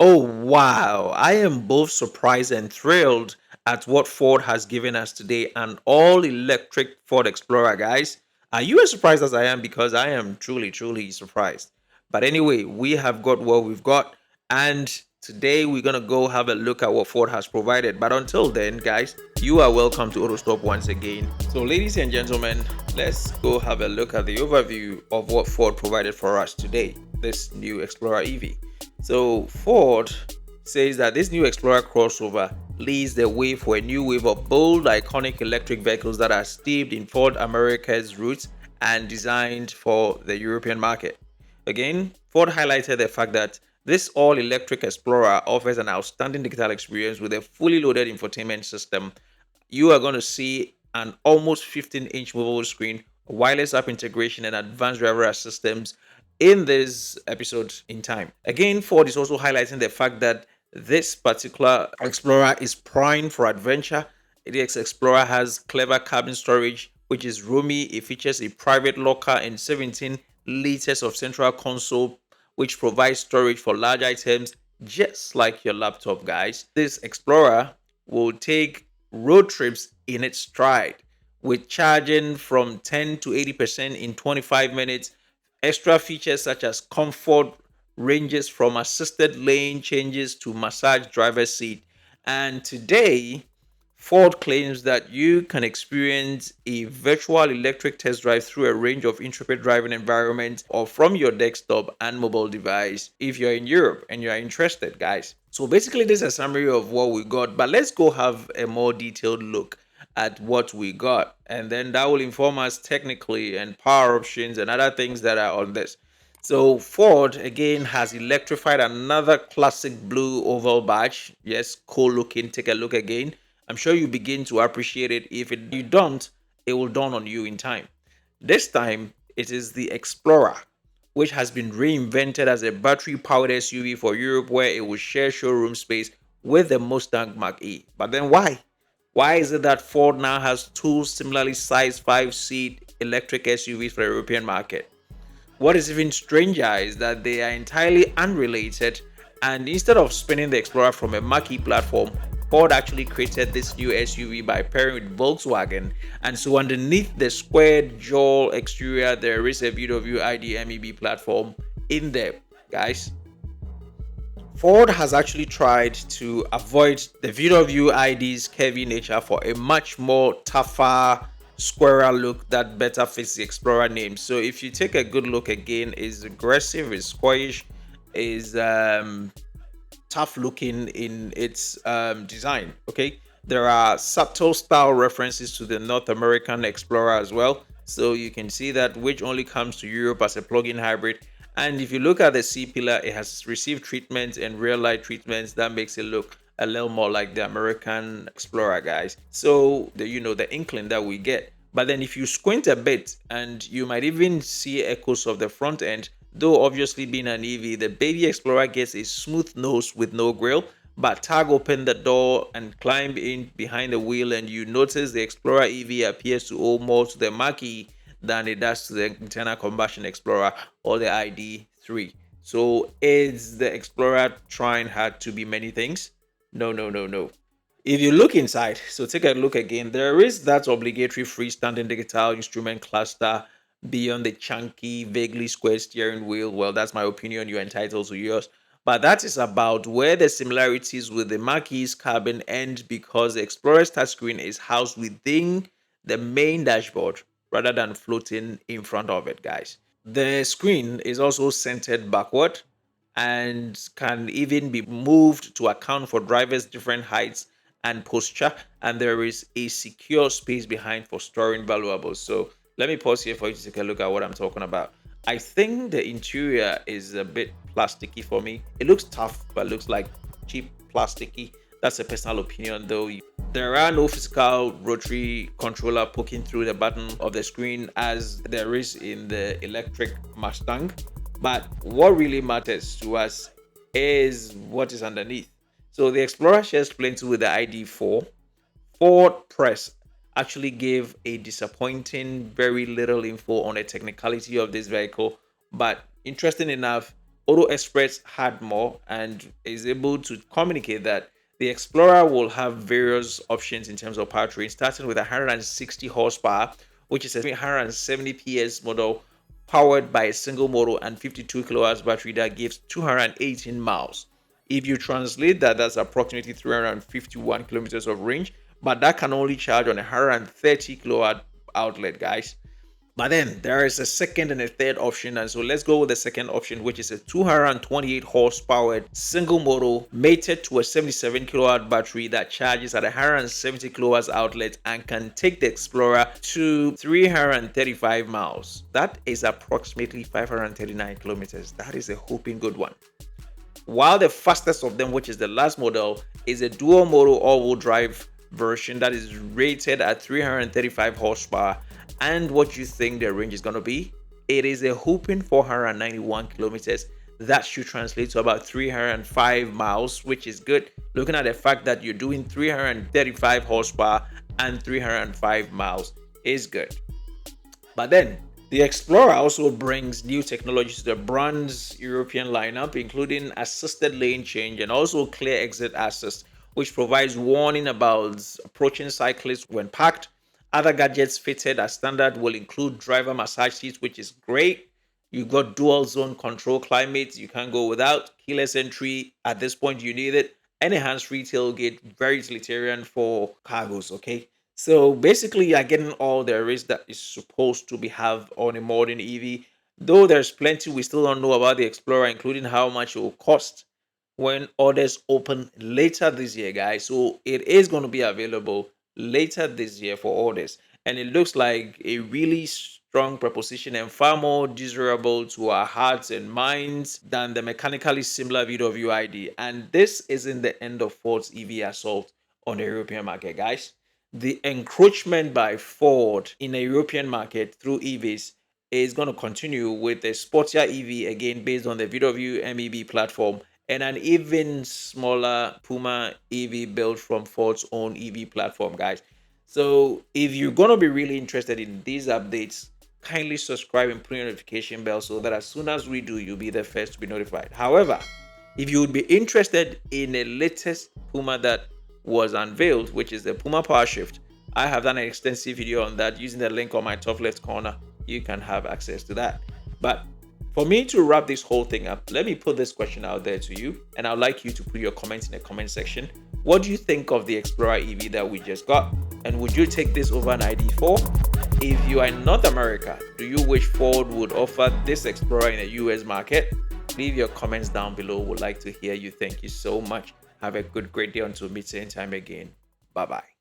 Oh, wow. I am both surprised and thrilled at what Ford has given us today, an all electric Ford Explorer, guys. Are you as surprised as I am? Because I am truly, truly surprised. But anyway, we have got what we've got, and today we're going to go have a look at what Ford has provided. But until then, guys, you are welcome to AutoStop once again. So, ladies and gentlemen, let's go have a look at the overview of what Ford provided for us today, this new Explorer EV. So Ford says that this new Explorer crossover leads the way for a new wave of bold, iconic electric vehicles that are steeped in Ford America's roots and designed for the European market. Again, Ford highlighted the fact that this all-electric Explorer offers an outstanding digital experience with a fully loaded infotainment system. You are going to see an almost 15-inch movable screen, wireless app integration, and advanced driver assistance in this episode in time. Again, Ford is also highlighting the fact that this particular Explorer is primed for adventure. The Explorer has clever cabin storage, which is roomy. It features a private locker and 17 liters of central console, which provides storage for large items, just like your laptop, guys. This Explorer will take road trips in its stride, with charging from 10 to 80% in 25 minutes. Extra features such as comfort ranges from assisted lane changes to massage driver's seat. And today, Ford claims that you can experience a virtual electric test drive through a range of intrepid driving environments or from your desktop and mobile device if you're in Europe and you're interested, guys. So basically, this is a summary of what we got, but let's go have a more detailed look at what we got, and then that will inform us technically and power options and other things that are on this. So Ford again has electrified another classic blue oval badge. Yes, cool looking. Take a look again. I'm sure you begin to appreciate it. If you don't, it will dawn on you in time. This time, it is the Explorer, which has been reinvented as a battery-powered SUV for Europe, where it will share showroom space with the Mustang Mach-E. But then why? Why is it that Ford now has two similarly sized 5-seat electric SUVs for the European market? What is even stranger is that they are entirely unrelated, and instead of spinning the Explorer from a Mach-E platform, Ford actually created this new SUV by pairing with Volkswagen. And so underneath the squared jaw exterior, there is a VW ID platform in there, guys. Ford has actually tried to avoid the VW ID's curvy nature for a much more tougher, squarer look that better fits the Explorer name. So if you take a good look again, is aggressive, is squarish, is tough looking in its design. Okay, there are subtle style references to the North American Explorer as well, so you can see that, which only comes to Europe as a plug-in hybrid. And if you look at the C pillar, it has received treatments and real light treatments that makes it look a little more like the American Explorer, guys. So the inkling that we get. But then if you squint a bit, and you might even see echoes of the front end. Though obviously being an EV, the baby Explorer gets a smooth nose with no grille, but tag open the door and climb in behind the wheel, and you notice the Explorer EV appears to owe more to the Mach-E than it does to the internal combustion Explorer or the ID.3. So is the Explorer trying hard to be many things? No, no, no, no. If you look inside, so take a look again, there is that obligatory freestanding digital instrument cluster beyond the chunky, vaguely square steering wheel. Well, that's my opinion. You're entitled to yours. But that is about where the similarities with the Mach-E's cabin end, because the Explorer's touchscreen is housed within the main dashboard rather than floating in front of it, guys. The screen is also centered backward and can even be moved to account for drivers' different heights and posture. And there is a secure space behind for storing valuables. So let me pause here for you to take a look at what I'm talking about. I think the interior is a bit plasticky for me. It looks tough, but looks like cheap plasticky. That's a personal opinion, though. There are no physical rotary controller poking through the button of the screen as there is in the electric Mustang. But what really matters to us is what is underneath. So the Explorer shares plenty with the ID4. Ford Press actually gave a disappointing, very little info on the technicality of this vehicle. But interesting enough, Auto Express had more and is able to communicate that the Explorer will have various options in terms of powertrain, starting with 160 horsepower, which is a 370 PS model powered by a single motor and 52 kilowatts battery that gives 218 miles. If you translate that, that's approximately 351 kilometers of range, but that can only charge on a 130 kilowatt outlet, guys. But then there is a second and a third option, and so let's go with the second option, which is a 228 horsepower single motor mated to a 77 kilowatt battery that charges at a 170 kilowatts outlet and can take the Explorer to 335 miles. That is approximately 539 kilometers. That is a whooping good one. While the fastest of them, which is the last model, is a dual motor all-wheel drive version that is rated at 335 horsepower. And what you think the range is going to be? It is a whooping 491 kilometers. That should translate to about 305 miles, which is good. Looking at the fact that you're doing 335 horsepower and 305 miles is good. But then the Explorer also brings new technologies to the brand's European lineup, including assisted lane change and also clear exit assist, which provides warning about approaching cyclists when parked. Other gadgets fitted as standard will include driver massage seats, which is great. You've got dual zone control climate, you can't go without. Keyless entry, at this point you need it. And a hands-free tailgate, very utilitarian for cargos, okay? So basically you're getting all there is that is supposed to be have on a modern EV. Though there's plenty we still don't know about the Explorer, including how much it will cost when orders open later this year, guys. So it is going to be available later this year for orders, and it looks like a really strong proposition and far more desirable to our hearts and minds than the mechanically similar VW ID. And this isn't the end of Ford's EV assault on the European market, guys. The encroachment by Ford in the European market through EVs is going to continue with a sportier EV again based on the VW MEB platform and an even smaller Puma EV built from Ford's own EV platform, guys. So if you're going to be really interested in these updates, kindly subscribe and put your notification bell so that as soon as we do, you'll be the first to be notified. However, if you would be interested in the latest Puma that was unveiled, which is the Puma Power Shift, I have done an extensive video on that using the link on my top left corner. You can have access to that. But for me to wrap this whole thing up, let me put this question out there to you, and I'd like you to put your comments in the comment section. What do you think of the Explorer EV that we just got? And would you take this over an ID4? If you are in North America, do you wish Ford would offer this Explorer in the US market? Leave your comments down below. Would like to hear you. Thank you so much. Have a great day until meet same time again. Bye-bye.